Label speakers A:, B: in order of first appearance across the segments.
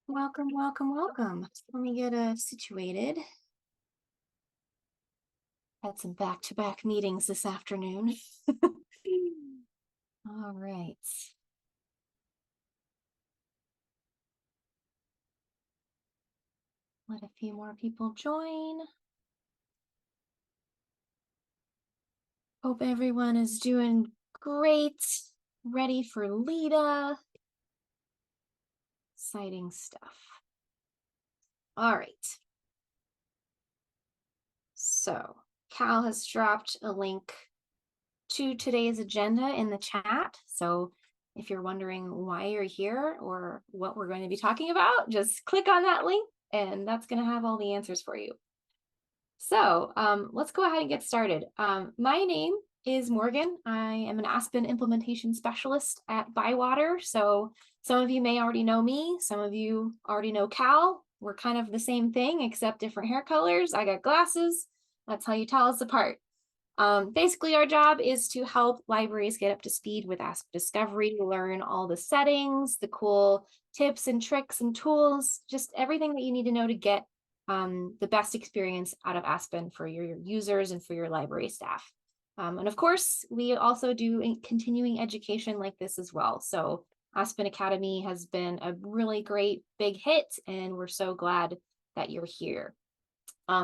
A: Welcome, welcome, welcome. Let me get situated. Had some back-to-back meetings this afternoon. All right. Let a few more people join. Hope everyone is doing great. Ready for LiDA. Exciting stuff. All right. So Cal has dropped a link to today's agenda in the chat. So if you're wondering why you're here or what we're going to be talking about, just click on that link and that's going to have all the answers for you. So let's go ahead and get started. My name is Morgan. I am an Aspen implementation specialist at Bywater. So some of you may already know me. Some of you already know Cal. We're kind of the same thing, except different hair colors. I got glasses. That's how you tell us apart. Basically, our job is to help libraries get up to speed with Aspen Discovery, learn all the settings, the cool tips and tricks and tools, just everything that you need to know to get the best experience out of Aspen for your users and for your library staff. And of course, we also do continuing education like this as well. So Aspen Academy has been a really great big hit, and we're so glad that you're here.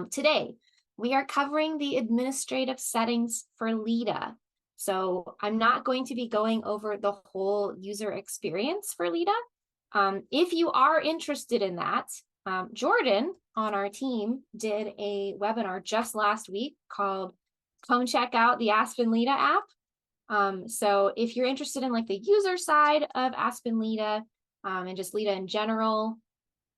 A: Today, we are covering the administrative settings for LiDA. So I'm not going to be going over the whole user experience for LiDA. If you are interested in that, Jordan on our team did a webinar just last week called Come Check Out the Aspen LiDA app. So if you're interested in like the user side of Aspen LiDA and just LiDA in general,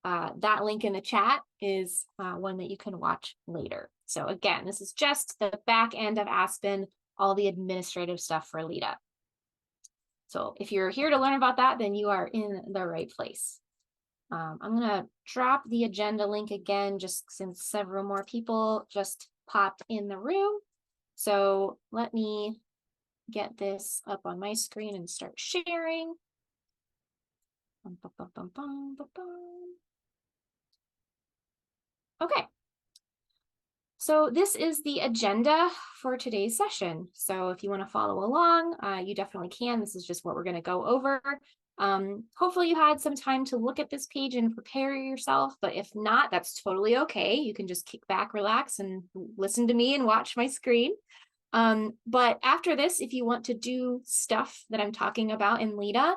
A: that link in the chat is one that you can watch later. So again, this is just the back end of Aspen, all the administrative stuff for LiDA. So if you're here to learn about that, then you are in the right place. I'm gonna drop the agenda link again, just since several more people just popped in the room. So let me get this up on my screen and start sharing. Okay. So this is the agenda for today's session. So if you want to follow along, you definitely can. This is just what we're going to go over. Hopefully you had some time to look at this page and prepare yourself, but if not, that's totally okay. You can just kick back, relax, and listen to me and watch my screen. But after this, if you want to do stuff that I'm talking about in LiDA,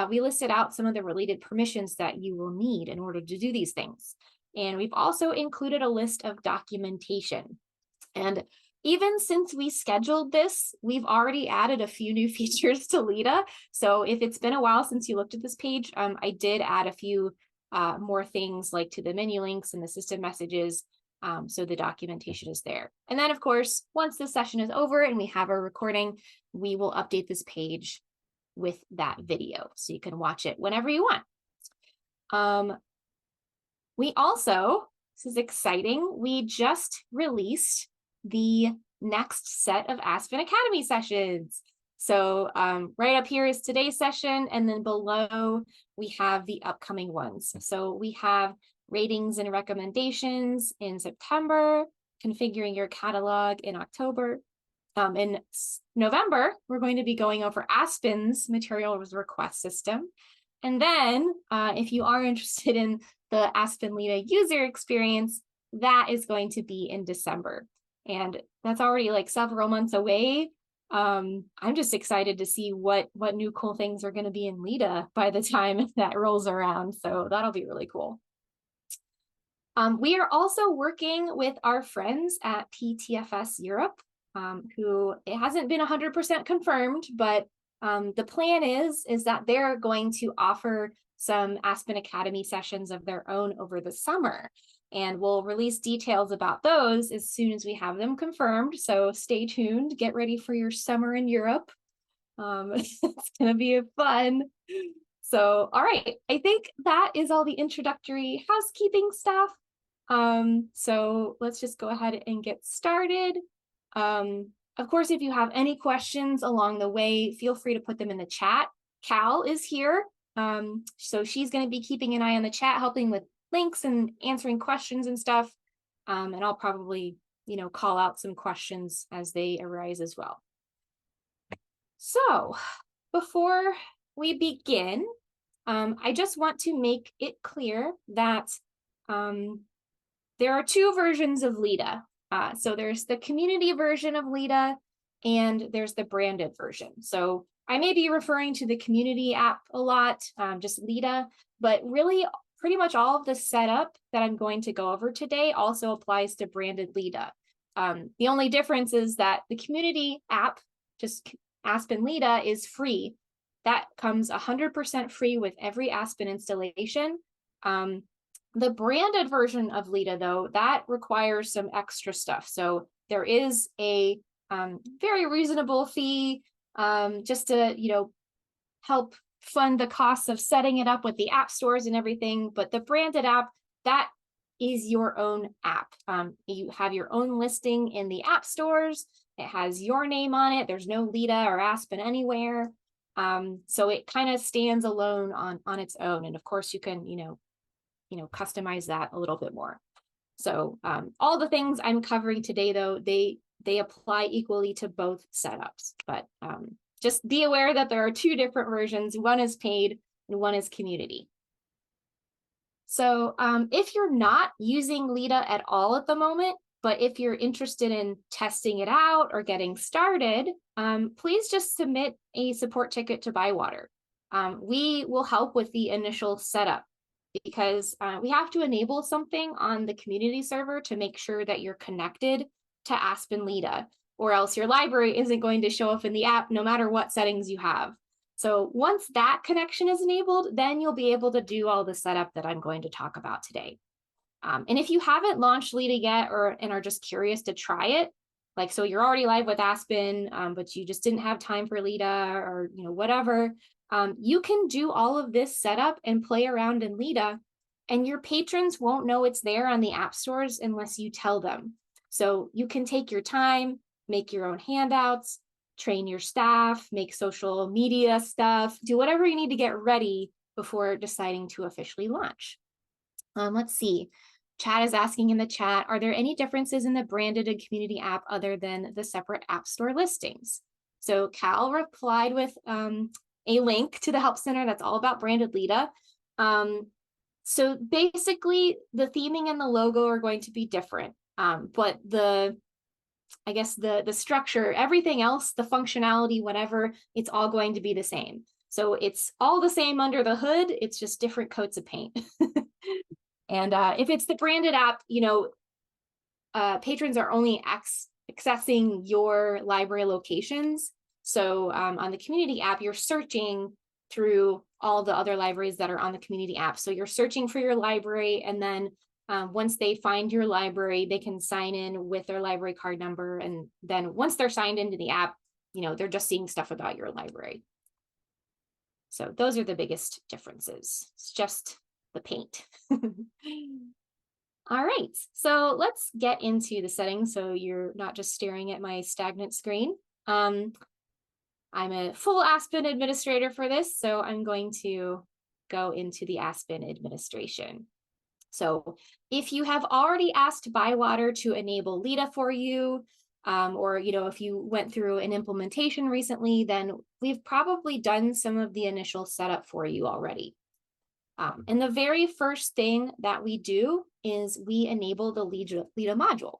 A: we listed out some of the related permissions that you will need in order to do these things. And we've also included a list of documentation. And even since we scheduled this, we've already added a few new features to LiDA. So if it's been a while since you looked at this page, I did add a few more things like to the menu links and the system messages. So the documentation is there. And then of course, once the session is over and we have our recording, we will update this page with that video. So you can watch it whenever you want. We also, this is exciting, we just released the next set of Aspen Academy sessions. So right up here is today's session, and then below we have the upcoming ones. So we have ratings and recommendations in September, configuring your catalog in October. In November, we're going to be going over Aspen's materials request system. And then if you are interested in the Aspen LiDA user experience, that is going to be in December. And that's already like several months away. I'm just excited to see what new cool things are going to be in LiDA by the time that rolls around. So that'll be really cool. We are also working with our friends at PTFS Europe, who it hasn't been 100% confirmed, but the plan is that they're going to offer some Aspen Academy sessions of their own over the summer. And we'll release details about those as soon as we have them confirmed. So stay tuned, get ready for your summer in Europe. It's gonna be fun. So, all right, I think that is all the introductory housekeeping stuff. So let's just go ahead and get started. Of course, if you have any questions along the way, feel free to put them in the chat. Cal is here So she's going to be keeping an eye on the chat, helping with links and answering questions and stuff. And I'll probably, call out some questions as they arise as well. So before we begin, I just want to make it clear that there are two versions of LiDA. So there's the community version of LiDA and there's the branded version. So I may be referring to the community app a lot, just LiDA, but really pretty much all of the setup that I'm going to go over today also applies to branded LiDA. The only difference is that the community app, just Aspen LiDA, is free. That comes 100% free with every Aspen installation. The branded version of LiDA, though, that requires some extra stuff. So there is a very reasonable fee just to, help fund the costs of setting it up with the app stores and everything. But the branded app, that is your own app. You have your own listing in the app stores. It has your name on it. There's no LiDA or Aspen anywhere. So it kind of stands alone on its own. And of course you can, customize that a little bit more. So all the things I'm covering today, though, they apply equally to both setups. But just be aware that there are two different versions. One is paid and one is community. So if you're not using LiDA at all at the moment, but if you're interested in testing it out or getting started, please just submit a support ticket to Bywater. We will help with the initial setup because we have to enable something on the community server to make sure that you're connected to Aspen LiDA, or else your library isn't going to show up in the app no matter what settings you have. So once that connection is enabled, then you'll be able to do all the setup that I'm going to talk about today. And if you haven't launched LiDA yet and are just curious to try it, like, so you're already live with Aspen, but you just didn't have time for LiDA or, whatever, you can do all of this setup and play around in LiDA, and your patrons won't know it's there on the app stores unless you tell them. So you can take your time, make your own handouts, train your staff, make social media stuff, do whatever you need to get ready before deciding to officially launch. Let's see. Chad is asking in the chat, are there any differences in the branded and community app other than the separate app store listings? So Cal replied with a link to the Help Center that's all about branded LiDA. So basically, the theming and the logo are going to be different, but the structure, everything else, the functionality, whatever, it's all going to be the same. So it's all the same under the hood, it's just different coats of paint. And if it's the branded app, patrons are only accessing your library locations. So on the community app, you're searching through all the other libraries that are on the community app. So you're searching for your library, and then once they find your library, they can sign in with their library card number. And then once they're signed into the app, they're just seeing stuff about your library. So those are the biggest differences. It's just the paint. All right, so let's get into the settings so you're not just staring at my stagnant screen. I'm a full Aspen administrator for this, so I'm going to go into the Aspen administration. So if you have already asked Bywater to enable LiDA for you, or if you went through an implementation recently, then we've probably done some of the initial setup for you already. And the very first thing that we do is we enable the LiDA module.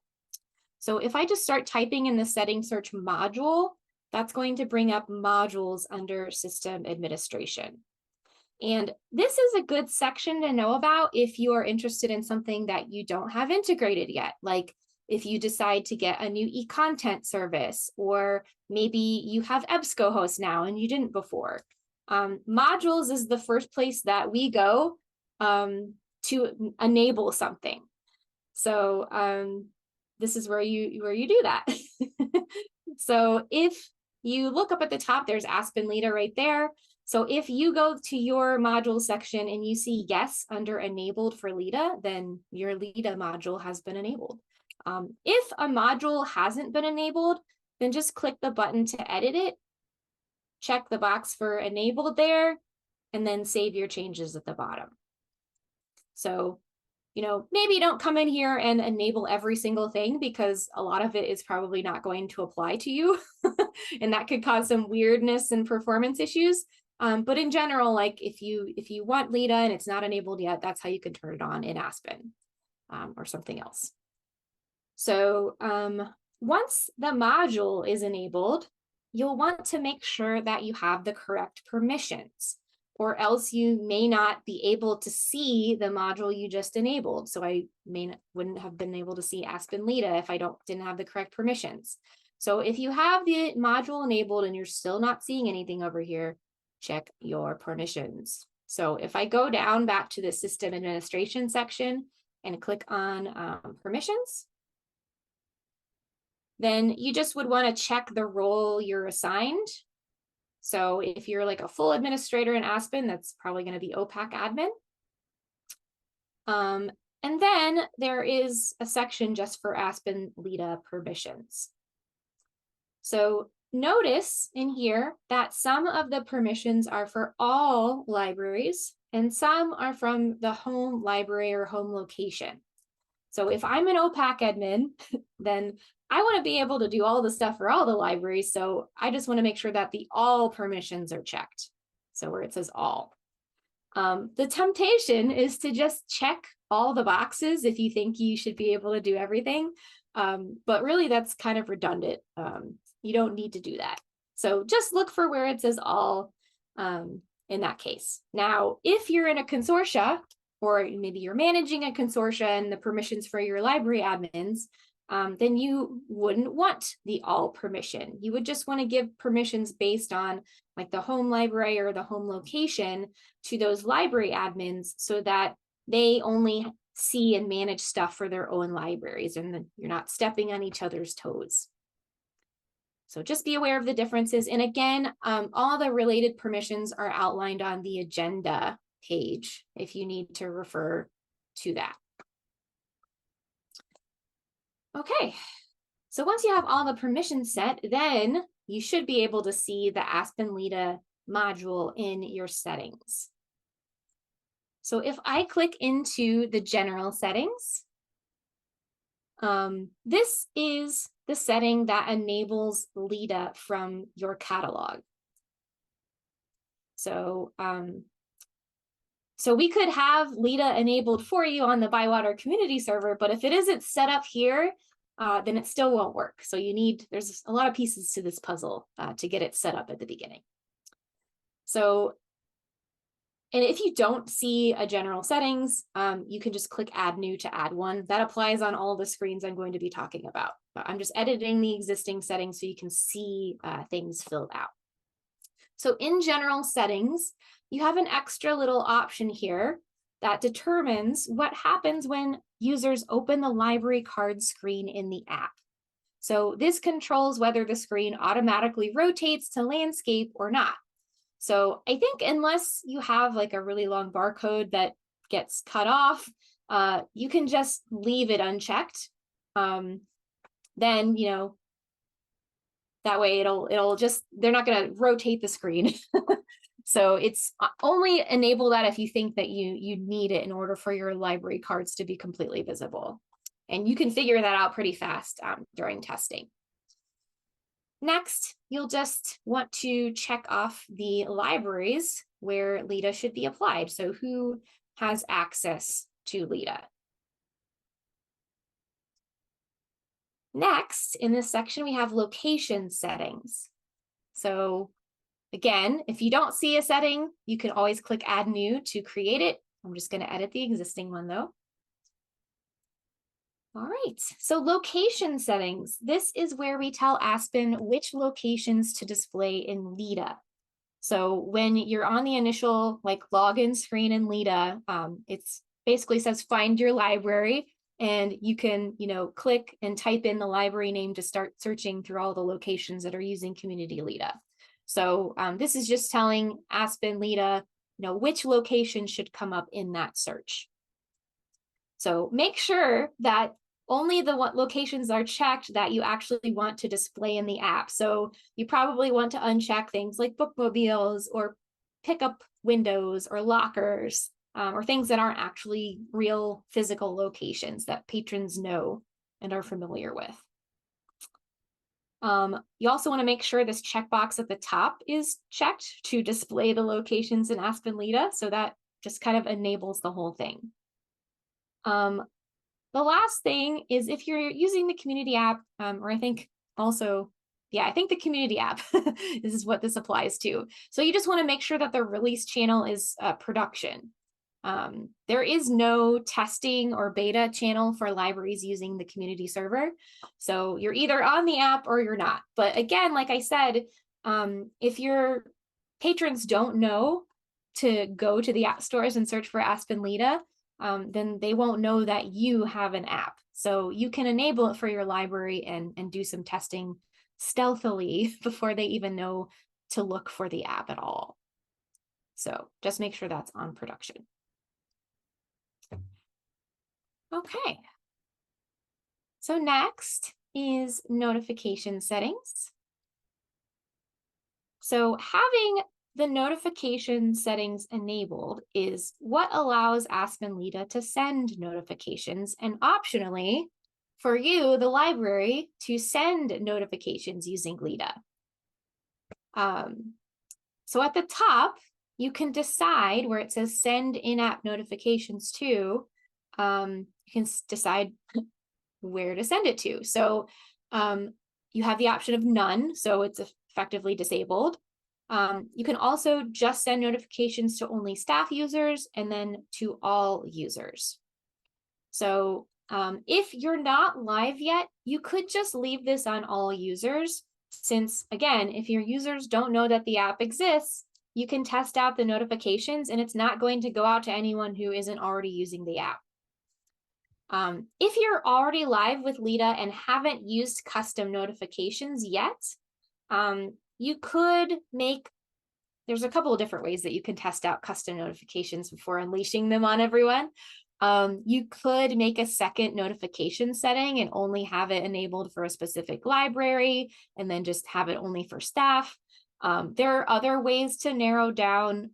A: So if I just start typing in the settings search module, that's going to bring up modules under system administration. And this is a good section to know about if you are interested in something that you don't have integrated yet, like if you decide to get a new e-content service, or maybe you have EBSCOhost now and you didn't before. Modules is the first place that we go to enable something. So this is where you do that. So if you look up at the top, there's Aspen LiDA right there. So if you go to your module section and you see yes under enabled for LiDA, then your LiDA module has been enabled. If a module hasn't been enabled, then just click the button to edit it, check the box for enabled there, and then save your changes at the bottom. So, maybe don't come in here and enable every single thing, because a lot of it is probably not going to apply to you. And that could cause some weirdness and performance issues. But in general, like if you want LiDA and it's not enabled yet, that's how you can turn it on in Aspen or something else. So once the module is enabled, you'll want to make sure that you have the correct permissions, or else you may not be able to see the module you just enabled. So I wouldn't have been able to see Aspen LiDA if I didn't have the correct permissions. So if you have the module enabled and you're still not seeing anything over here, check your permissions. So if I go down back to the system administration section and click on permissions, then you just would want to check the role you're assigned. So if you're like a full administrator in Aspen, that's probably going to be OPAC admin. And then there is a section just for Aspen LiDA permissions. So notice in here that some of the permissions are for all libraries and some are from the home library or home location. So if I'm an OPAC admin, then I want to be able to do all the stuff for all the libraries. So I just want to make sure that the all permissions are checked. So where it says all. The temptation is to just check all the boxes if you think you should be able to do everything. But really that's kind of redundant. You don't need to do that. So just look for where it says all in that case. Now, if you're in a consortia, or maybe you're managing a consortia and the permissions for your library admins, then you wouldn't want the all permission. You would just want to give permissions based on like the home library or the home location to those library admins so that they only see and manage stuff for their own libraries and then you're not stepping on each other's toes. So just be aware of the differences. And again, all the related permissions are outlined on the agenda page if you need to refer to that. Okay, so once you have all the permissions set, then you should be able to see the Aspen LiDA module in your settings. So if I click into the general settings, this is the setting that enables LiDA from your catalog. So, so we could have LiDA enabled for you on the Bywater community server, but if it isn't set up here, then it still won't work. So there's a lot of pieces to this puzzle to get it set up at the beginning. So, and if you don't see a general settings, you can just click add new to add one. That applies on all the screens I'm going to be talking about. But I'm just editing the existing settings so you can see things filled out. So in general settings, you have an extra little option here that determines what happens when users open the library card screen in the app. So this controls whether the screen automatically rotates to landscape or not. So I think unless you have like a really long barcode that gets cut off, you can just leave it unchecked. Then, that way it'll just, they're not going to rotate the screen. So it's only enable that if you think that you need it in order for your library cards to be completely visible. And you can figure that out pretty fast during testing. Next, you'll just want to check off the libraries where LiDA should be applied. So who has access to LiDA? Next, in this section, we have location settings. So again, if you don't see a setting, you can always click add new to create it. I'm just going to edit the existing one though. All right, so location settings. This is where we tell Aspen which locations to display in LiDA. So when you're on the initial login screen in LiDA, it's basically says find your library, and you can click and type in the library name to start searching through all the locations that are using community LiDA. So this is just telling Aspen LiDA which location should come up in that search. So make sure that only the locations are checked that you actually want to display in the app. So you probably want to uncheck things like bookmobiles or pickup windows or lockers, or things that aren't actually real physical locations that patrons know and are familiar with. You also want to make sure this checkbox at the top is checked to display the locations in Aspen LiDA, so that just kind of enables the whole thing. The last thing is if you're using the community app, or I think also, yeah, I think the community app, this is what this applies to. So you just want to make sure that the release channel is production. There is no testing or beta channel for libraries using the community server. So you're either on the app or you're not. But again, like I said, if your patrons don't know to go to the app stores and search for Aspen LiDA, then they won't know that you have an app. So you can enable it for your library and do some testing stealthily before they even know to look for the app at all. So just make sure that's on production. Okay. So next is notification settings. So having the notification settings enabled is what allows Aspen LiDA to send notifications, and optionally for you, the library, to send notifications using LiDA. So at the top, you can decide where it says send in-app notifications to, you can decide where to send it to. So you have the option of none, so it's effectively disabled. You can also just send notifications to only staff users and then to all users. So if you're not live yet, you could just leave this on all users, since again, if your users don't know that the app exists, you can test out the notifications and it's not going to go out to anyone who isn't already using the app. If you're already live with LiDA and haven't used custom notifications yet, you could make, there's a couple of different ways that you can test out custom notifications before unleashing them on everyone. You could make a second notification setting and only have it enabled for a specific library and then just have it only for staff. There are other ways to narrow down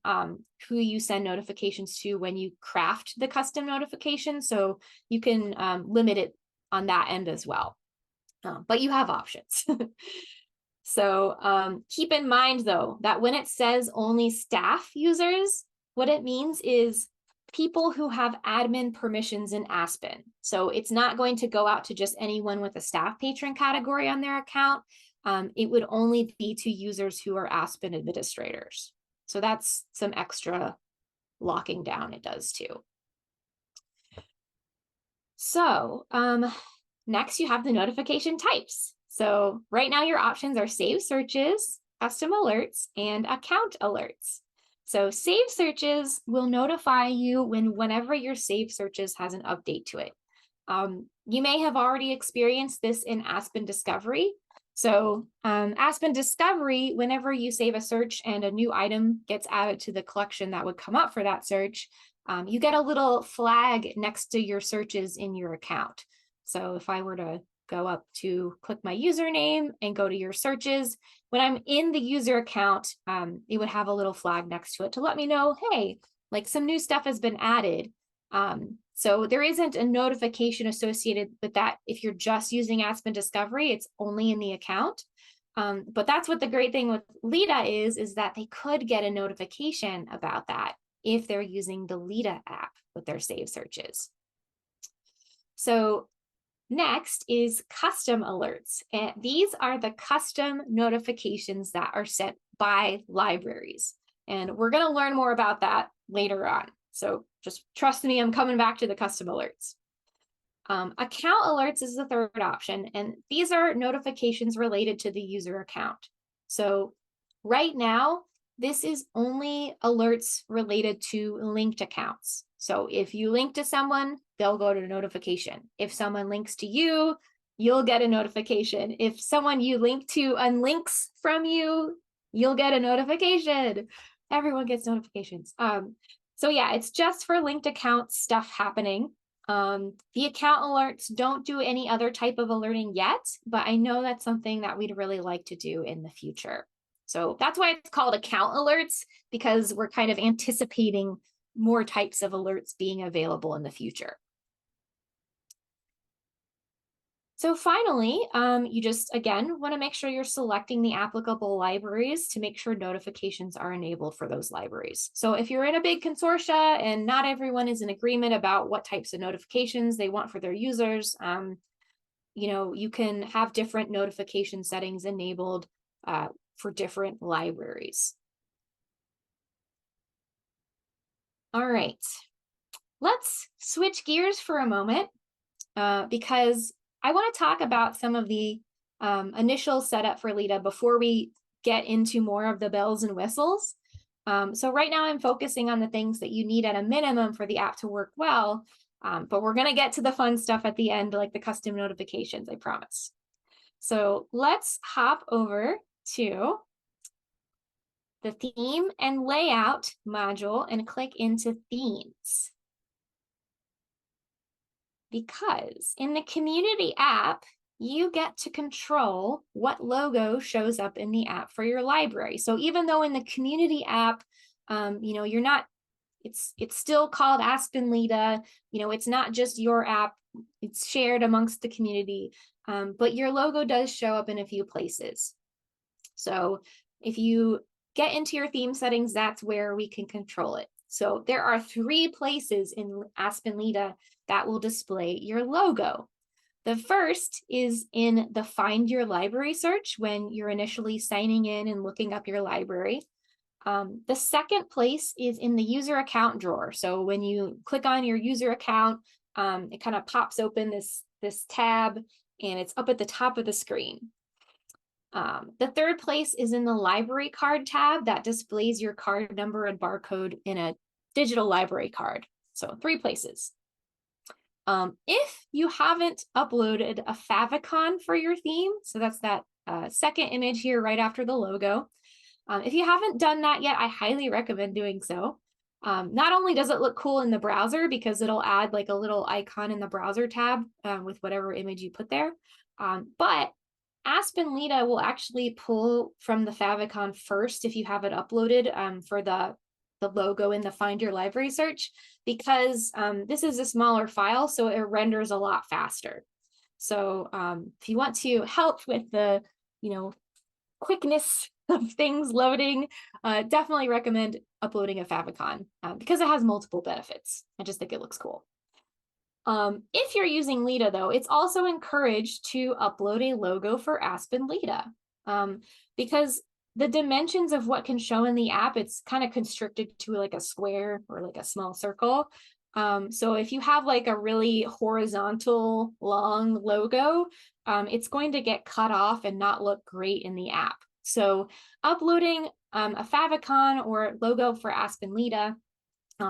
A: who you send notifications to when you craft the custom notification, so you can limit it on that end as well. But you have options. So keep in mind, though, that when it says only staff users, what it means is people who have admin permissions in Aspen. So it's not going to go out to just anyone with a staff patron category on their account. It would only be to users who are Aspen administrators. So that's some extra locking down it does too. So next you have the notification types. So right now your options are save searches, custom alerts, and account alerts. So save searches will notify you whenever your save searches has an update to it. You may have already experienced this in Aspen Discovery. So Aspen Discovery, whenever you save a search and a new item gets added to the collection that would come up for that search, you get a little flag next to your searches in your account. So if I were to go up to click my username and go to your searches, when I'm in the user account, it would have a little flag next to it to let me know, hey, like some new stuff has been added. So there isn't a notification associated with that. If you're just using Aspen Discovery, it's only in the account. But that's what the great thing with LiDA is that they could get a notification about that if they're using the LiDA app with their save searches. So next is custom alerts. And these are the custom notifications that are sent by libraries. And we're going to learn more about that later on. So just trust me, I'm coming back to the custom alerts. Account alerts is the third option, and these are notifications related to the user account. So right now, this is only alerts related to linked accounts. So if you link to someone, they'll go to a notification. If someone links to you, you'll get a notification. If someone you link to unlinks from you, you'll get a notification. Everyone gets notifications. So yeah, it's just for linked account stuff happening. The account alerts don't do any other type of alerting yet, but I know that's something that we'd really like to do in the future. So that's why it's called account alerts, because we're kind of anticipating more types of alerts being available in the future. So finally, you just, again, want to make sure you're selecting the applicable libraries to make sure notifications are enabled for those libraries. So if you're in a big consortia and not everyone is in agreement about what types of notifications they want for their users, you can have different notification settings enabled for different libraries. All right, let's switch gears for a moment because I want to talk about some of the initial setup for LiDA before we get into more of the bells and whistles. So right now I'm focusing on the things that you need at a minimum for the app to work well, but we're going to get to the fun stuff at the end, like the custom notifications, I promise. So let's hop over to the theme and layout module and click into themes. Because in the community app, you get to control what logo shows up in the app for your library. So even though in the community app, you're not, it's still called Aspen LiDA, it's not just your app, it's shared amongst the community, but your logo does show up in a few places. So if you get into your theme settings, that's where we can control it. So there are 3 places in Aspen LiDA that will display your logo. The first is in the Find Your Library search when you're initially signing in and looking up your library. The second place is in the user account drawer. So when you click on your user account, it kind of pops open this tab and it's up at the top of the screen. The third place is in the library card tab that displays your card number and barcode in a digital library card. So 3 places. If you haven't uploaded a favicon for your theme, so that's that second image here right after the logo. If you haven't done that yet, I highly recommend doing so. Not only does it look cool in the browser because it'll add like a little icon in the browser tab with whatever image you put there, but Aspen LiDA will actually pull from the favicon first if you have it uploaded for the logo in the Find Your Library search, because this is a smaller file, so it renders a lot faster. So if you want to help with the, quickness of things loading, definitely recommend uploading a favicon because it has multiple benefits. I just think it looks cool. If you're using LiDA, though, it's also encouraged to upload a logo for Aspen LiDA because the dimensions of what can show in the app, it's kind of constricted to like a square or like a small circle. So if you have like a really horizontal long logo, it's going to get cut off and not look great in the app. So uploading a favicon or logo for Aspen LiDA,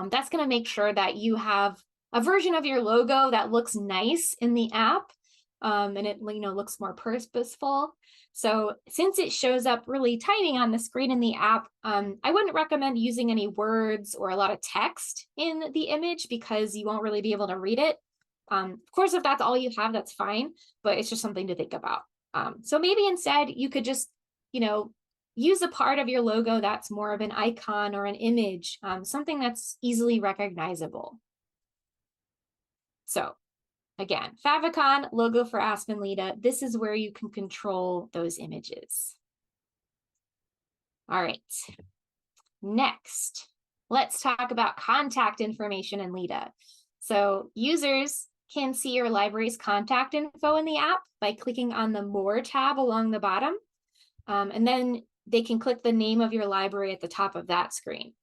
A: that's going to make sure that you have a version of your logo that looks nice in the app and it looks more purposeful. So since it shows up really tiny on the screen in the app, I wouldn't recommend using any words or a lot of text in the image because you won't really be able to read it. Of course, if that's all you have, that's fine, but it's just something to think about. So maybe instead you could just, use a part of your logo that's more of an icon or an image, something that's easily recognizable. So again, favicon, logo for Aspen LiDA, this is where you can control those images. All right, next, let's talk about contact information in LiDA. So users can see your library's contact info in the app by clicking on the More tab along the bottom, and then they can click the name of your library at the top of that screen.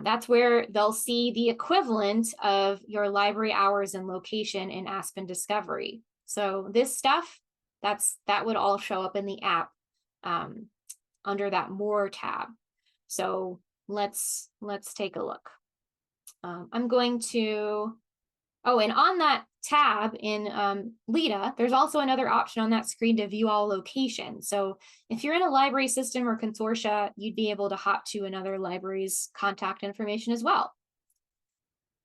A: That's where they'll see the equivalent of your library hours and location in Aspen Discovery. So this stuff, that would all show up in the app under that More tab. So let's take a look. I'm going to, and on that tab in LiDA, there's also another option on that screen to view all locations. So if you're in a library system or consortia, you'd be able to hop to another library's contact information as well.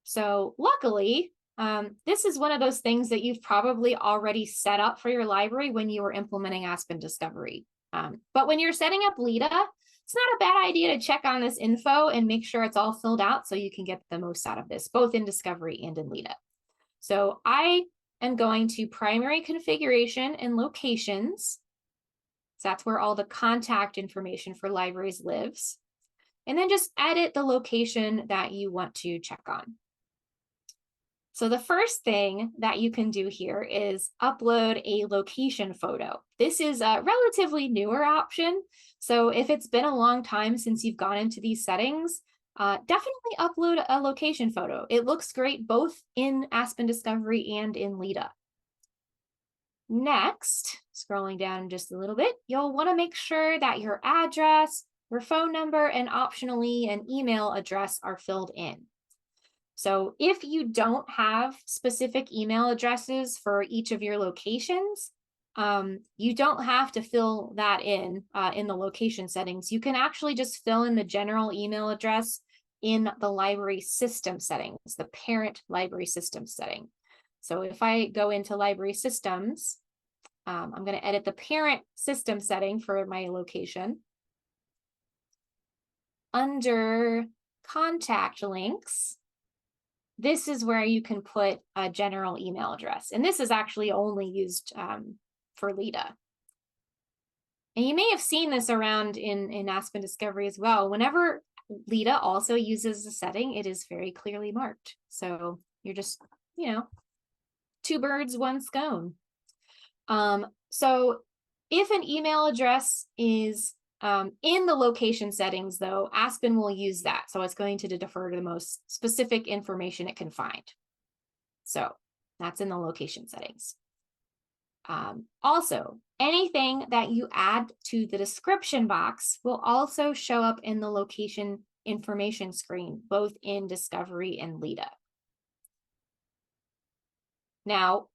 A: So luckily, this is one of those things that you've probably already set up for your library when you were implementing Aspen Discovery. But when you're setting up LiDA, it's not a bad idea to check on this info and make sure it's all filled out so you can get the most out of this, both in Discovery and in LiDA. So I am going to primary configuration and locations. So that's where all the contact information for libraries lives. And then just edit the location that you want to check on. So the first thing that you can do here is upload a location photo. This is a relatively newer option. So if it's been a long time since you've gone into these settings, definitely upload a location photo. It looks great both in Aspen Discovery and in LiDA. Next, scrolling down just a little bit, you'll want to make sure that your address, your phone number, and optionally an email address are filled in. So if you don't have specific email addresses for each of your locations, you don't have to fill that in the location settings. You can actually just fill in the general email address in the library system settings, the parent library system setting. So if I go into library systems, I'm going to edit the parent system setting for my location. Under contact links, this is where you can put a general email address. And this is actually only used for LiDA. And you may have seen this around in Aspen Discovery as well. Whenever LiDA also uses a setting, it is very clearly marked. So you're just, two birds, one stone. So if an email address is in the location settings, though, Aspen will use that. So it's going to defer to the most specific information it can find. So that's in the location settings. Also, anything that you add to the description box will also show up in the location information screen, both in Discovery and LiDA. Now,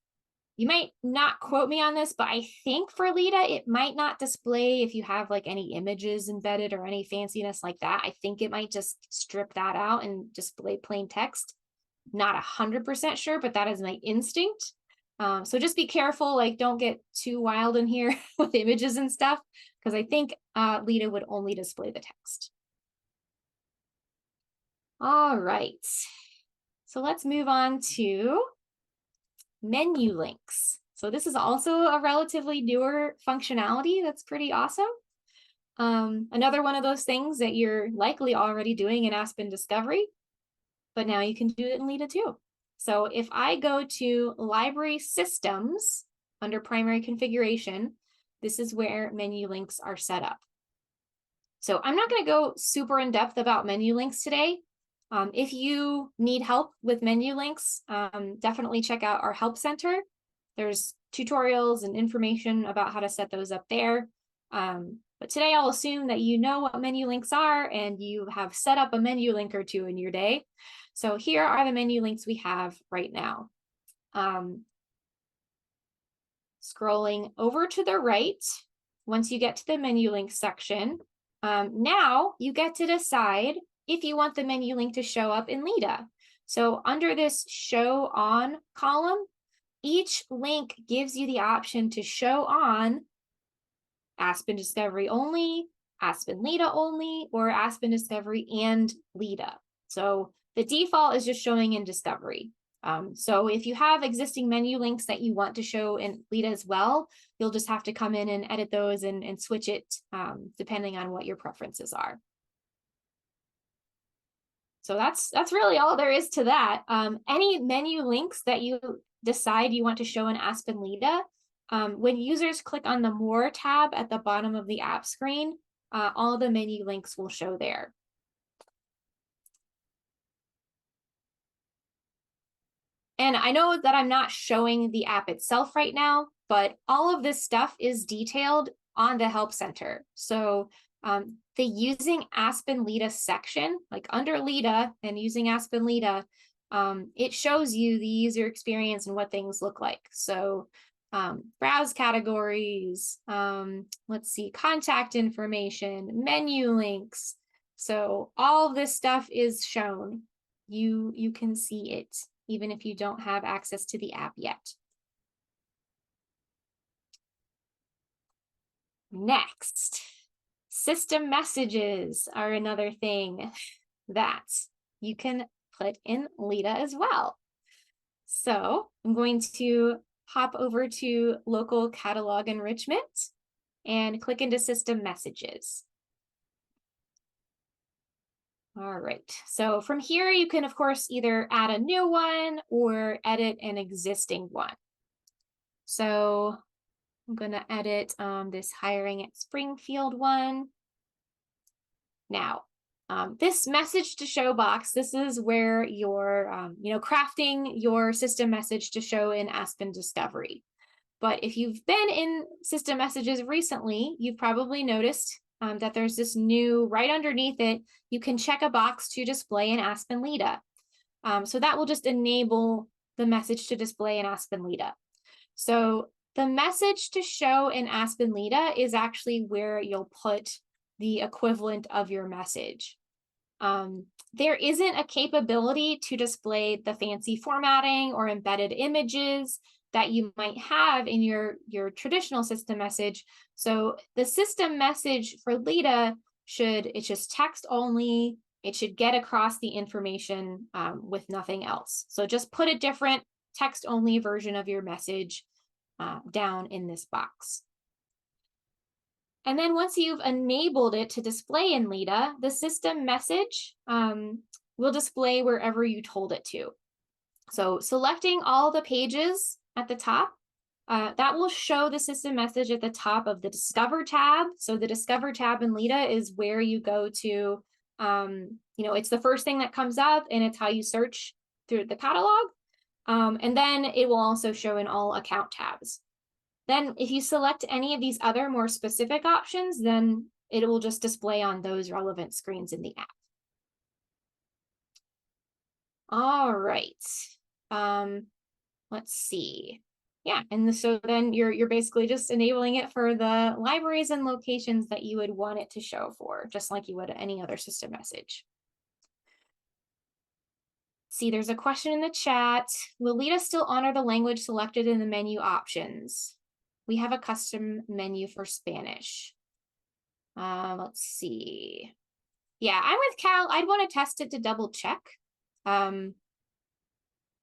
A: you might not quote me on this, but I think for LiDA, it might not display if you have like any images embedded or any fanciness like that. I think it might just strip that out and display plain text. Not 100% sure, but that is my instinct. So just be careful, like don't get too wild in here with images and stuff, because I think LiDA would only display the text. All right, so let's move on to menu links. So this is also a relatively newer functionality that's pretty awesome. Another one of those things that you're likely already doing in Aspen Discovery, but now you can do it in LiDA too. So if I go to Library Systems under Primary Configuration, this is where menu links are set up. So I'm not going to go super in depth about menu links today. If you need help with menu links, definitely check out our Help Center. There's tutorials and information about how to set those up there. But today I'll assume that you know what menu links are and you have set up a menu link or two in your day. So here are the menu links we have right now. Scrolling over to the right, once you get to the menu link section, now you get to decide if you want the menu link to show up in LiDA. So under this Show On column, each link gives you the option to show on Aspen Discovery only, Aspen LiDA only, or Aspen Discovery and LiDA. So the default is just showing in Discovery. So if you have existing menu links that you want to show in LiDA as well, you'll just have to come in and edit those and switch it depending on what your preferences are. So that's really all there is to that. Any menu links that you decide you want to show in Aspen LiDA, when users click on the More tab at the bottom of the app screen, all the menu links will show there. And I know that I'm not showing the app itself right now, but all of this stuff is detailed on the Help Center. So the Using Aspen LiDA section, like under LiDA and using Aspen LiDA, it shows you the user experience and what things look like. So browse categories, let's see, contact information, menu links. So all of this stuff is shown. You can see it, even if you don't have access to the app yet. Next, system messages are another thing that you can put in LiDA as well. So I'm going to hop over to local catalog enrichment and click into system messages. All right, so from here, you can, of course, either add a new one or edit an existing one. So I'm going to edit this hiring at Springfield one. Now, this message to show box, this is where you're, crafting your system message to show in Aspen Discovery. But if you've been in system messages recently, you've probably noticed that there's this new, right underneath it, you can check a box to display in Aspen LiDA. So that will just enable the message to display in Aspen LiDA. So the message to show in Aspen LiDA is actually where you'll put the equivalent of your message. There isn't a capability to display the fancy formatting or embedded images that you might have in your traditional system message. So the system message for LiDA it's just text only. It should get across the information with nothing else. So just put a different text only version of your message down in this box. And then once you've enabled it to display in LiDA, the system message will display wherever you told it to. So selecting all the pages at the top, that will show the system message at the top of the Discover tab. So the Discover tab in LiDA is where you go to, it's the first thing that comes up and it's how you search through the catalog. And then it will also show in all account tabs. Then if you select any of these other more specific options, then it will just display on those relevant screens in the app. All right. Let's see. Yeah, and so then you're basically just enabling it for the libraries and locations that you would want it to show for, just like you would any other system message. See, there's a question in the chat. Will LiDA still honor the language selected in the menu options? We have a custom menu for Spanish. Let's see. Yeah, I'm with Cal. I'd want to test it to double check.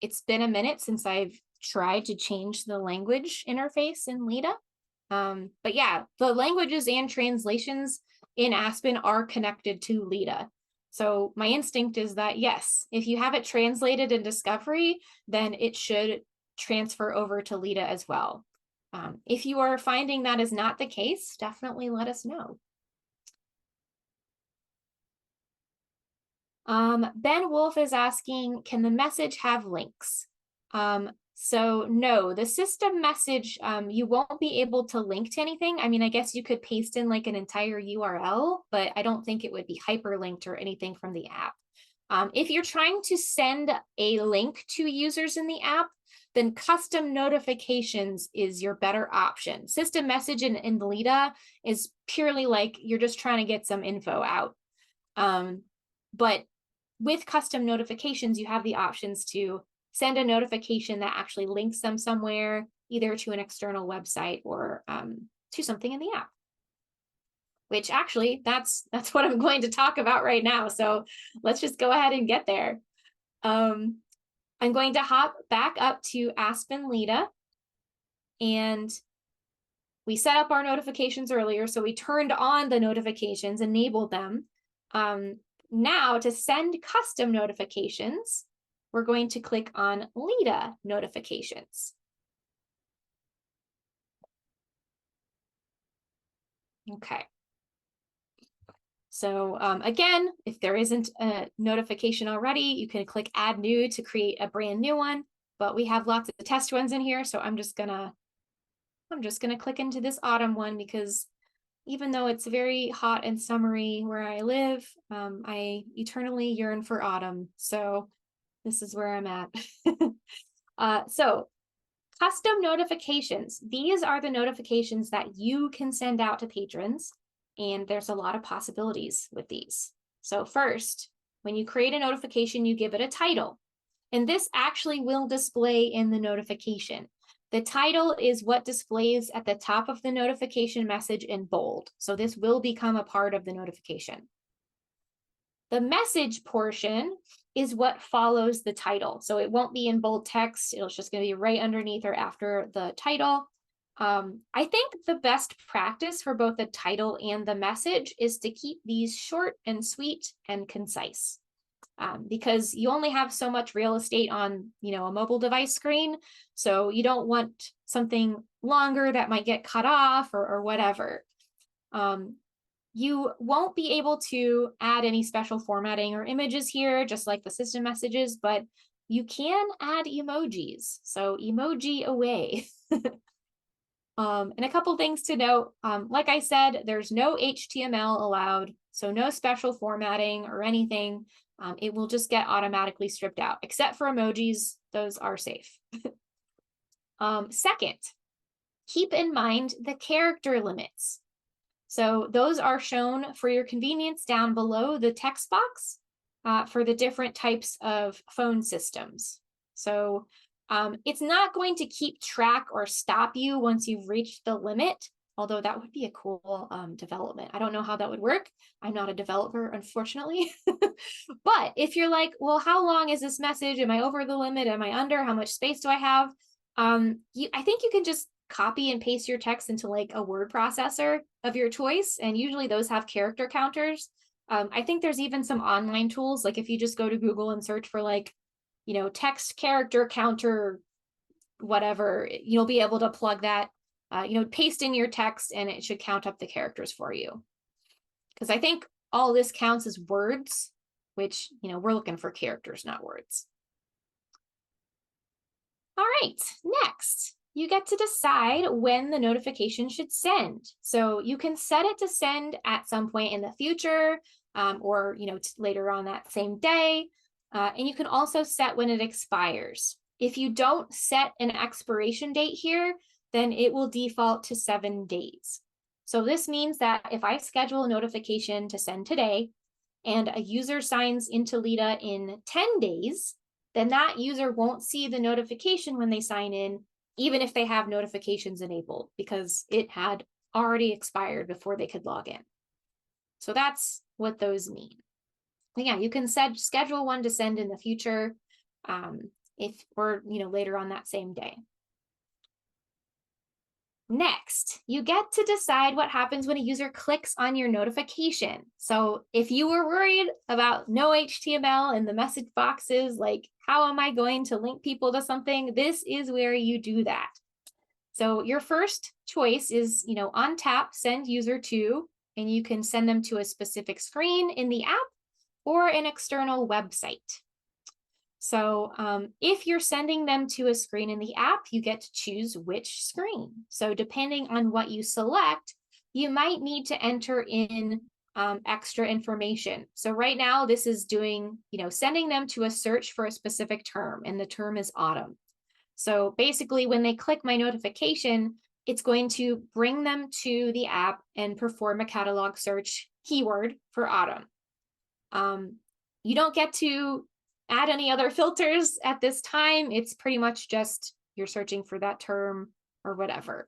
A: It's been a minute since I've tried to change the language interface in LiDA. But yeah, the languages and translations in Aspen are connected to LiDA. So my instinct is that, yes, if you have it translated in Discovery, then it should transfer over to LiDA as well. If you are finding that is not the case, definitely let us know. Ben Wolf is asking, can the message have links? So no, the system message, you won't be able to link to anything. I mean, I guess you could paste in like an entire URL, but I don't think it would be hyperlinked or anything from the app. If you're trying to send a link to users in the app, then custom notifications is your better option. System message in LiDA is purely like you're just trying to get some info out. But with custom notifications, you have the options to send a notification that actually links them somewhere, either to an external website or to something in the app. Which actually, that's what I'm going to talk about right now. So let's just go ahead and get there. I'm going to hop back up to Aspen LiDA, and we set up our notifications earlier. So we turned on the notifications, enabled them. Now to send custom notifications, we're going to click on LiDA notifications. Okay. So again, if there isn't a notification already, you can click add new to create a brand new one, but we have lots of test ones in here. So I'm just gonna click into this autumn one because even though it's very hot and summery where I live, I eternally yearn for autumn. So this is where I'm at. So custom notifications. These are the notifications that you can send out to patrons. And there's a lot of possibilities with these. So first, when you create a notification, you give it a title. And this actually will display in the notification. The title is what displays at the top of the notification message in bold. So this will become a part of the notification. The message portion is what follows the title. So it won't be in bold text. It's just going to be right underneath or after the title. I think the best practice for both the title and the message is to keep these short and sweet and concise. Because you only have so much real estate on, a mobile device screen. So you don't want something longer that might get cut off or whatever. You won't be able to add any special formatting or images here, just like the system messages, but you can add emojis. So emoji away. And a couple things to note, like I said, there's no HTML allowed, so no special formatting or anything. It will just get automatically stripped out, except for emojis. Those are safe. Second, keep in mind the character limits. So those are shown for your convenience down below the text box for the different types of phone systems. So it's not going to keep track or stop you once you've reached the limit, although that would be a cool development. I don't know how that would work. I'm not a developer, unfortunately. But if you're like, well, how long is this message? Am I over the limit? Am I under? How much space do I have? I think you can just copy and paste your text into like a word processor of your choice. And usually those have character counters. I think there's even some online tools, like if you just go to Google and search for like, text character counter, whatever, you'll be able to plug that, paste in your text and it should count up the characters for you. Because I think all this counts as words, which, we're looking for characters, not words. All right, next, you get to decide when the notification should send. So you can set it to send at some point in the future or, later on that same day. And you can also set when it expires. If you don't set an expiration date here, then it will default to 7 days. So this means that if I schedule a notification to send today and a user signs into LiDA in 10 days, then that user won't see the notification when they sign in, even if they have notifications enabled, because it had already expired before they could log in. So that's what those mean. And yeah, you can schedule one to send in the future, or later on that same day. Next, you get to decide what happens when a user clicks on your notification. So if you were worried about no HTML in the message boxes, like how am I going to link people to something? This is where you do that. So your first choice is, on tap, send user to, and you can send them to a specific screen in the app or an external website. So if you're sending them to a screen in the app, you get to choose which screen. So depending on what you select, you might need to enter in extra information. So right now, this is doing, sending them to a search for a specific term, and the term is autumn. So basically, when they click my notification, it's going to bring them to the app and perform a catalog search keyword for autumn. You don't get to add any other filters at this time. It's pretty much just you're searching for that term or whatever.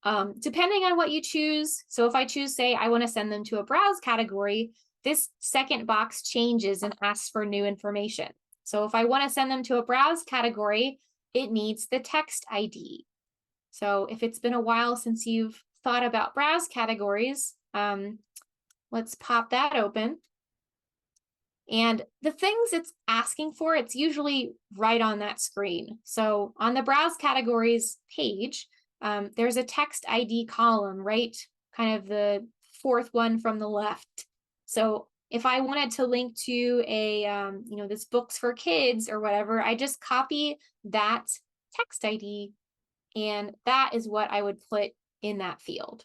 A: Depending on what you choose. So if I choose, say, I want to send them to a browse category, this second box changes and asks for new information. So if I want to send them to a browse category, it needs the text ID. So if it's been a while since you've thought about browse categories, let's pop that open. And the things it's asking for, it's usually right on that screen. So on the browse categories page, there's a text ID column, right? Kind of the fourth one from the left. So if I wanted to link to a, this books for kids or whatever, I just copy that text ID, and that is what I would put in that field.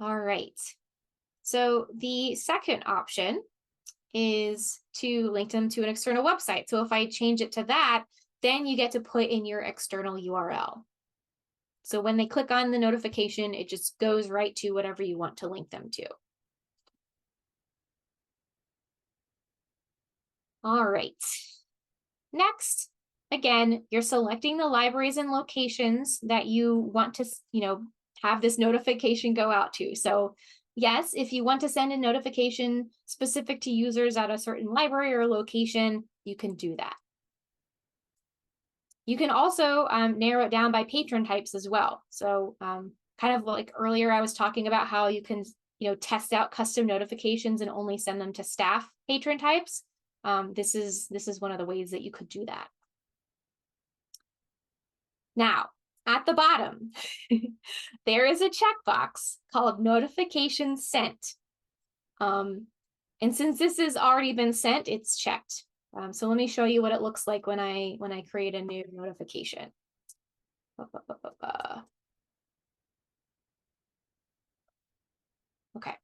A: All right. So the second option is to link them to an external website. So if I change it to that, then you get to put in your external URL. So when they click on the notification, it just goes right to whatever you want to link them to. All right. Next, again, you're selecting the libraries and locations that you want to, have this notification go out to. So yes, if you want to send a notification specific to users at a certain library or location, you can do that. You can also narrow it down by patron types as well. So kind of like earlier, I was talking about how you can, test out custom notifications and only send them to staff patron types. This is one of the ways that you could do that. Now, at the bottom, there is a checkbox called Notification Sent. And since this has already been sent, it's checked. So let me show you what it looks like when I create a new notification. Okay,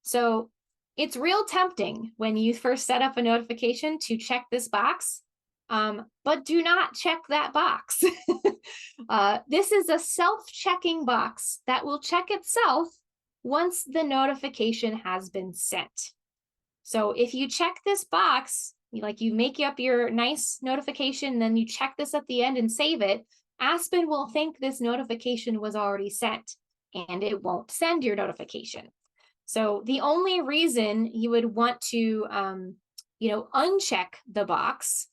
A: so it's real tempting when you first set up a notification to check this box, but do not check that box. This is a self-checking box that will check itself once the notification has been sent. So if you check this box, you make up your nice notification, then you check this at the end and save it, Aspen will think this notification was already sent and it won't send your notification. So the only reason you would want to, uncheck the box.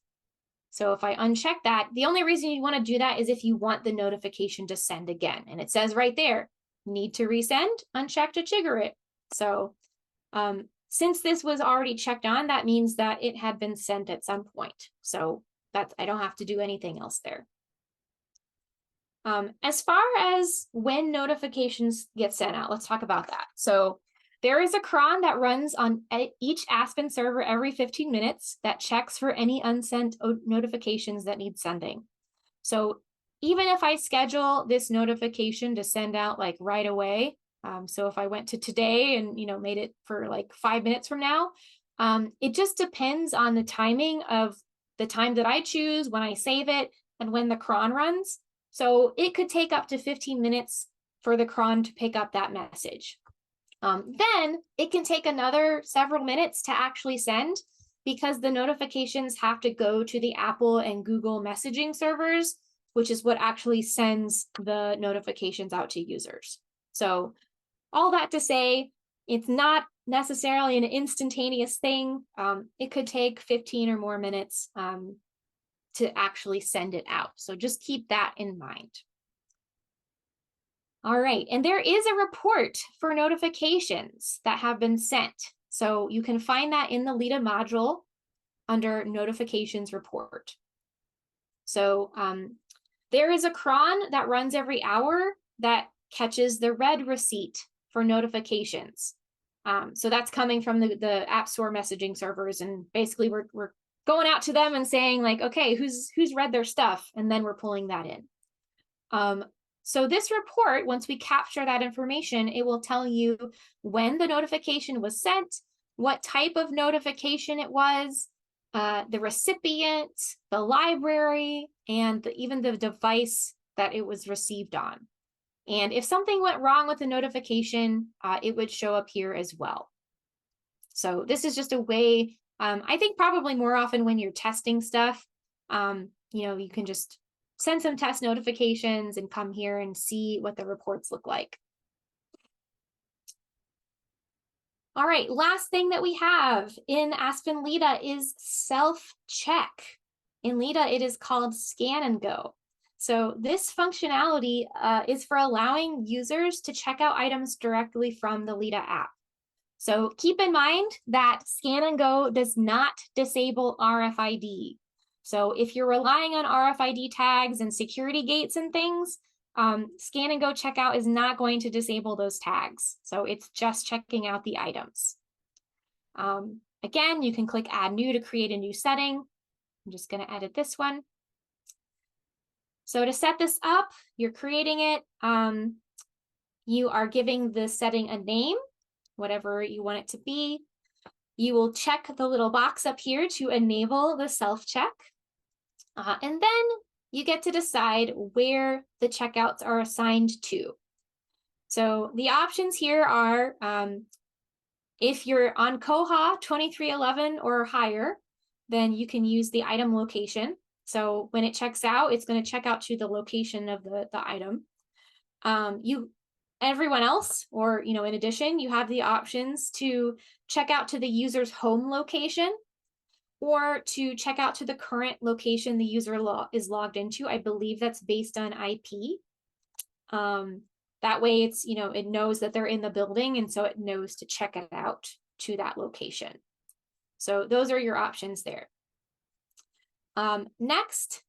A: So if I uncheck that, the only reason you want to do that is if you want the notification to send again. And it says right there, need to resend, uncheck to trigger it. So since this was already checked on, that means that it had been sent at some point. So I don't have to do anything else there. As far as when notifications get sent out, let's talk about that. So there is a cron that runs on each Aspen server every 15 minutes that checks for any unsent notifications that need sending. So even if I schedule this notification to send out like right away, so if I went to today and, made it for like 5 minutes from now, it just depends on the timing of the time that I choose, when I save it, and when the cron runs. So it could take up to 15 minutes for the cron to pick up that message. Then it can take another several minutes to actually send because the notifications have to go to the Apple and Google messaging servers, which is what actually sends the notifications out to users. So all that to say, it's not necessarily an instantaneous thing. It could take 15 or more minutes to actually send it out. So just keep that in mind. All right, and there is a report for notifications that have been sent. So you can find that in the LiDA module under Notifications Report. So there is a cron that runs every hour that catches the red receipt for notifications. So that's coming from the App Store messaging servers, and basically we're going out to them and saying like, okay, who's read their stuff, and then we're pulling that in. So this report, once we capture that information, it will tell you when the notification was sent, what type of notification it was, the recipient, the library, and even the device that it was received on. And if something went wrong with the notification, it would show up here as well. So this is just a way, I think probably more often when you're testing stuff, you can just send some test notifications and come here and see what the reports look like. All right, last thing that we have in Aspen LiDA is self-check. In LiDA, it is called Scan and Go. So this functionality is for allowing users to check out items directly from the LiDA app. So keep in mind that Scan and Go does not disable RFID. So if you're relying on RFID tags and security gates and things, Scan and Go checkout is not going to disable those tags. So it's just checking out the items. Again, you can click Add New to create a new setting. I'm just going to edit this one. So to set this up, you're creating it. You are giving the setting a name, whatever you want it to be. You will check the little box up here to enable the self-check. And then you get to decide where the checkouts are assigned to. So the options here are if you're on Koha 2311 or higher,
B: then you can use the item location. So when it checks out, it's going to check out to the location of the item. Everyone else, or in addition, you have the options to check out to the user's home location or to check out to the current location the user is logged into. I believe that's based on IP. That way it's, it knows that they're in the building, and so it knows to check it out to that location. So those are your options there. Next,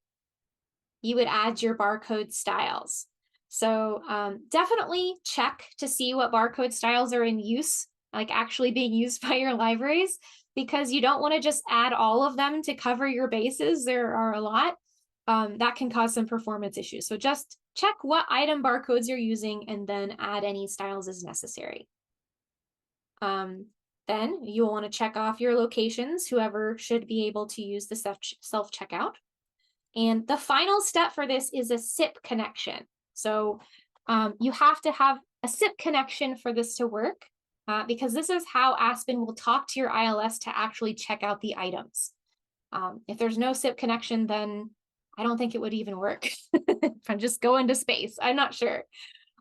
B: you would add your barcode styles. So definitely check to see what barcode styles are in use, like actually being used by your libraries, because you don't want to just add all of them to cover your bases. There are a lot. That can cause some performance issues. So just check what item barcodes you're using and then add any styles as necessary. Then you'll want to check off your locations, whoever should be able to use the self-checkout. And the final step for this is a SIP connection. So you have to have a SIP connection for this to work, because this is how Aspen will talk to your ILS to actually check out the items. If there's no SIP connection, then I don't think it would even work. If I'm just going to space, I'm not sure.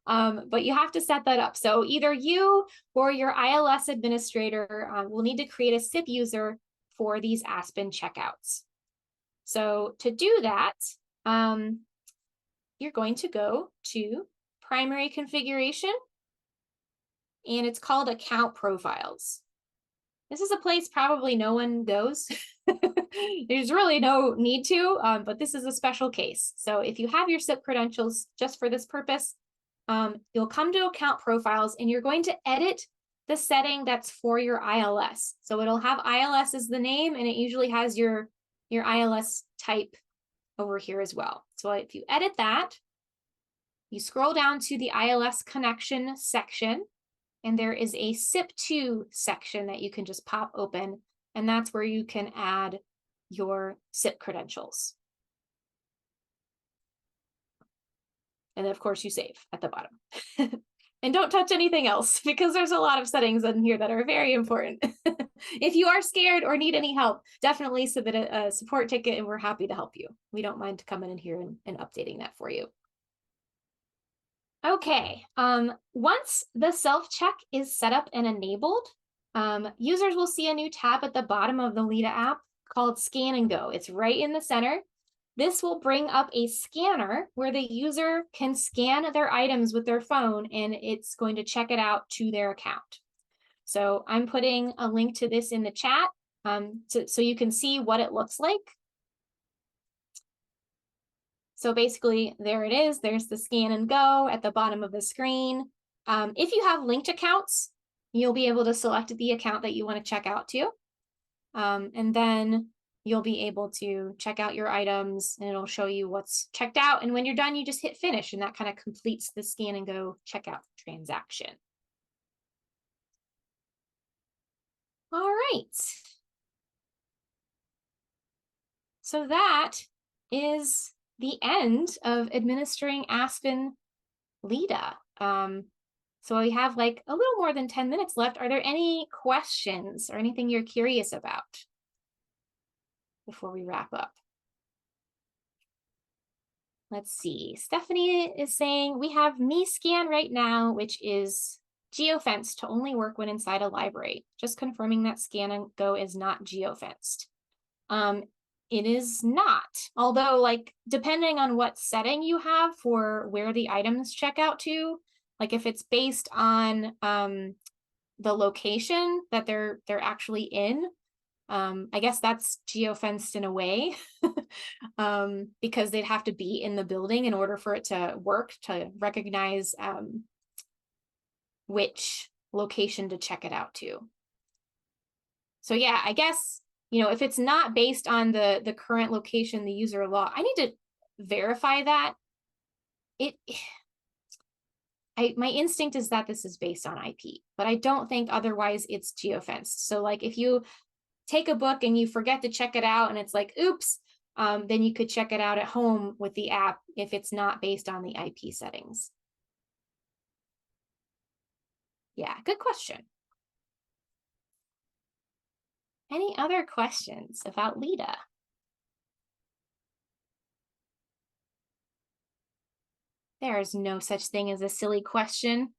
B: But you have to set that up. So either you or your ILS administrator will need to create a SIP user for these Aspen checkouts. So to do that, you're going to go to primary configuration, and it's called account profiles. This is a place probably no one goes. There's really no need to, but this is a special case. So if you have your SIP credentials just for this purpose, you'll come to account profiles and you're going to edit the setting that's for your ILS. So it'll have ILS as the name, and it usually has your ILS type over here as well. So if you edit that, you scroll down to the ILS connection section, and there is a SIP2 section that you can just pop open, and that's where you can add your SIP credentials. And then of course you save at the bottom. And don't touch anything else, because there's a lot of settings in here that are very important. If you are scared or need any help, definitely submit a support ticket and we're happy to help you. We don't mind coming in here and updating that for you. Okay, once the self-check is set up and enabled, users will see a new tab at the bottom of the LiDA app called Scan and Go. It's right in the center. This will bring up a scanner where the user can scan their items with their phone, and it's going to check it out to their account. So I'm putting a link to this in the chat so you can see what it looks like. So basically, there it is. There's the scan and go at the bottom of the screen. If you have linked accounts, you'll be able to select the account that you want to check out to. And then you'll be able to check out your items, and it'll show you what's checked out. And when you're done, you just hit finish, and that kind of completes the scan and go checkout transaction. All right. So that is the end of administering Aspen LiDA. So we have like a little more than 10 minutes left. Are there any questions or anything you're curious about before we wrap up? Let's see. Stephanie is saying we have MeScan right now, which is geofenced to only work when inside a library. Just confirming that Scan and Go is not geofenced. It is not, although like depending on what setting you have for where the items check out to, like if it's based on the location that they're actually in, I guess that's geofenced in a way, because they'd have to be in the building in order for it to work, to recognize which location to check it out to. So yeah, I guess, if it's not based on the current location the user log, I need to verify that. My instinct is that this is based on IP, but I don't think otherwise it's geofenced. So like if you take a book and you forget to check it out and it's like, oops, then you could check it out at home with the app if it's not based on the IP settings. Yeah, good question.
A: Any other questions about LiDA? There's no such thing as a silly question.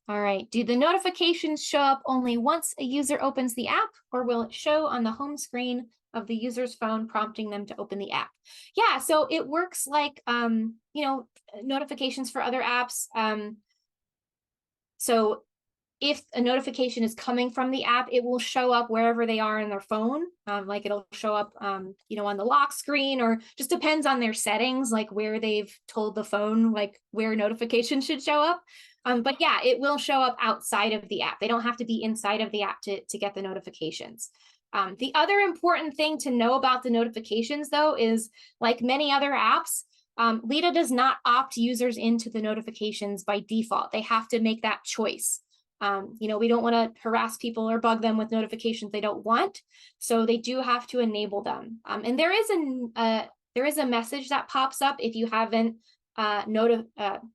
A: All right, do the notifications show up only once a user opens the app, or will it show on the home screen of the user's phone, prompting them to open the app? Yeah, so it works like, notifications for other apps. So if a notification is coming from the app, it will show up wherever they are in their phone. Like it'll show up, on the lock screen, or just depends on their settings, like where they've told the phone, like where notifications should show up. But yeah, it will show up outside of the app. They don't have to be inside of the app to get the notifications. The other important thing to know about the notifications, though, is like many other apps, LiDA does not opt users into the notifications by default. They have to make that choice. We don't want to harass people or bug them with notifications they don't want, so they do have to enable them. And there is a message that pops up if you haven't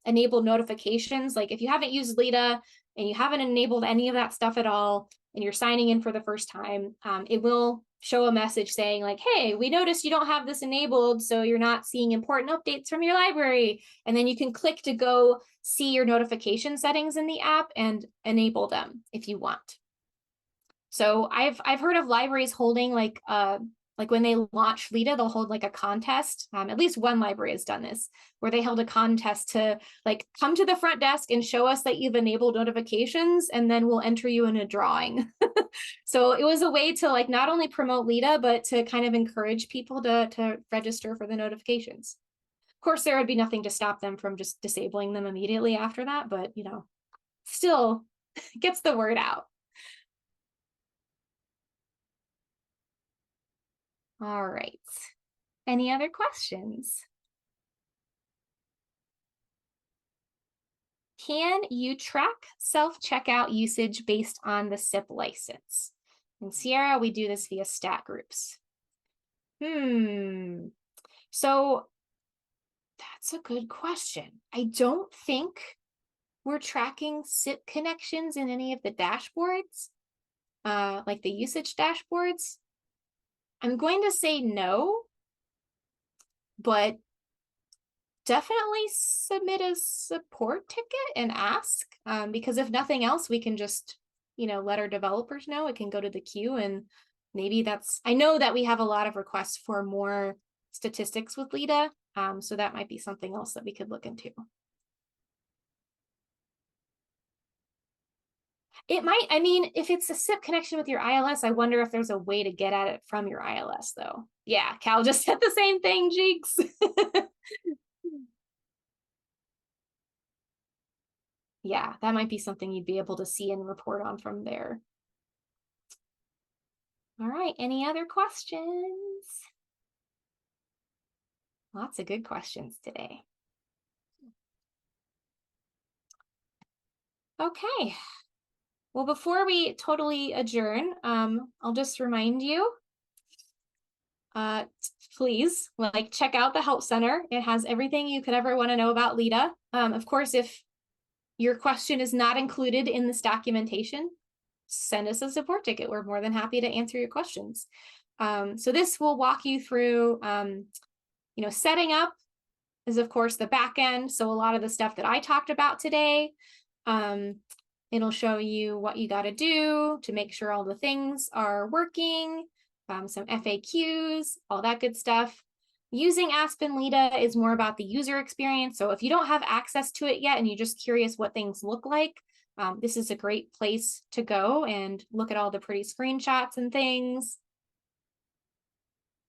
A: enabled notifications. Like if you haven't used LiDA and you haven't enabled any of that stuff at all, and you're signing in for the first time, it will show a message saying like, hey, we noticed you don't have this enabled, so you're not seeing important updates from your library. And then you can click to go see your notification settings in the app and enable them if you want. So I've heard of libraries holding like when they launch LiDA, they'll hold like a contest. At least one library has done this, where they held a contest to like come to the front desk and show us that you've enabled notifications, and then we'll enter you in a drawing. So it was a way to like not only promote LiDA, but to kind of encourage people to register for the notifications. Of course, there would be nothing to stop them from just disabling them immediately after that, but still gets the word out. All right. Any other questions? Can you track self-checkout usage based on the SIP license? In Sierra, we do this via stat groups. So that's a good question. I don't think we're tracking SIP connections in any of the dashboards, like the usage dashboards. I'm going to say no, but definitely submit a support ticket and ask, because if nothing else, we can just, let our developers know. It can go to the queue, and maybe I know that we have a lot of requests for more statistics with LiDA, so that might be something else that we could look into. It might, if it's a SIP connection with your ILS, I wonder if there's a way to get at it from your ILS, though. Yeah, Cal just said the same thing, Jinx. Yeah, that might be something you'd be able to see and report on from there. All right, any other questions? Lots of good questions today. Okay, well, before we totally adjourn, I'll just remind you, please, check out the Help Center. It has everything you could ever want to know about LiDA. Of course, if your question is not included in this documentation, send us a support ticket. We're more than happy to answer your questions. So this will walk you through, setting up is of course the back end. So a lot of the stuff that I talked about today, it'll show you what you got to do to make sure all the things are working, some FAQs, all that good stuff. Using Aspen LiDA is more about the user experience. So if you don't have access to it yet and you're just curious what things look like, this is a great place to go and look at all the pretty screenshots and things.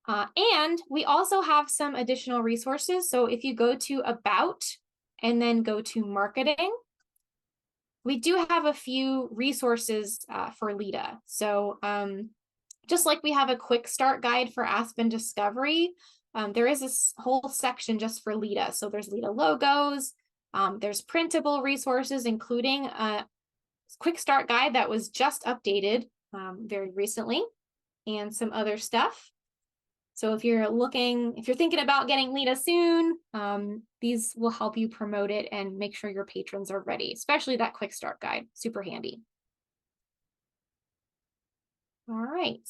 A: And we also have some additional resources. So if you go to About and then go to Marketing, we do have a few resources for LiDA. So just like we have a quick start guide for Aspen Discovery, there is a whole section just for LiDA. So there's LiDA logos, there's printable resources, including a quick start guide that was just updated very recently, and some other stuff. So if you're thinking about getting LiDA soon, these will help you promote it and make sure your patrons are ready, especially that quick start guide, super handy. All right.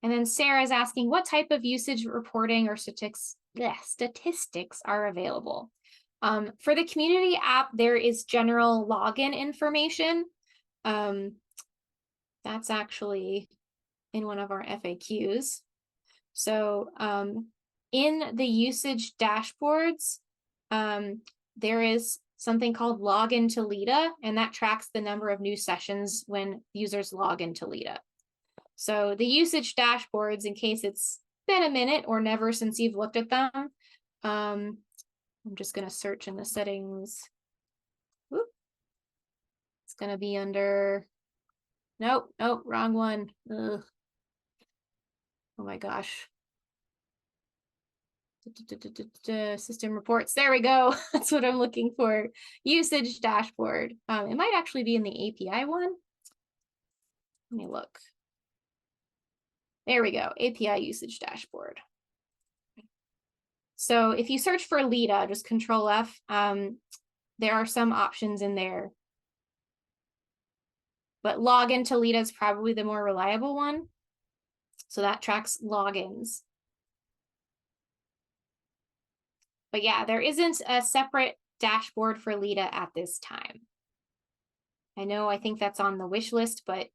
A: And then Sarah's asking, what type of usage reporting or statistics are available? For the community app, there is general login information. That's actually in one of our FAQs. So in the usage dashboards, there is something called login to LiDA, and that tracks the number of new sessions when users log into LiDA. So the usage dashboards, in case it's been a minute or never since you've looked at them, I'm just going to search in the settings. Whoop. It's going to be under, nope, wrong one. Ugh. Oh my gosh. System reports. There we go. That's what I'm looking for. Usage dashboard. It might actually be in the API one. Let me look. There we go. API usage dashboard. So if you search for LiDA, just Control F, there are some options in there. But login to LiDA is probably the more reliable one. So that tracks logins. But yeah, there isn't a separate dashboard for LiDA at this time. I think that's on the wish list, but I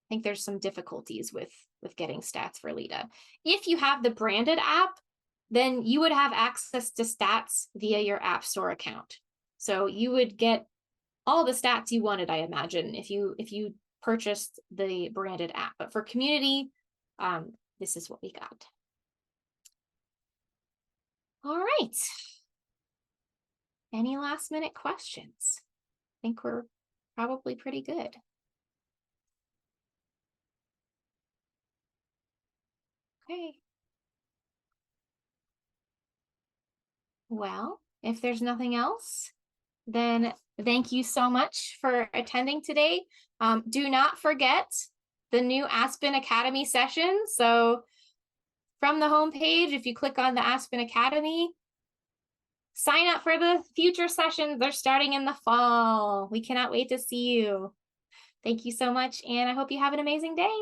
A: think there's some difficulties with getting stats for LiDA. If you have the branded app, then you would have access to stats via your App Store account. So you would get all the stats you wanted, I imagine, if you purchased the branded app. But for community, this is what we got. All right. Any last minute questions? I think we're probably pretty good. Okay. Well, if there's nothing else, then thank you so much for attending today. Do not forget the new Aspen Academy session. So from the homepage, if you click on the Aspen Academy, sign up for the future sessions. They're starting in the fall. We cannot wait to see you. Thank you so much, and I hope you have an amazing day.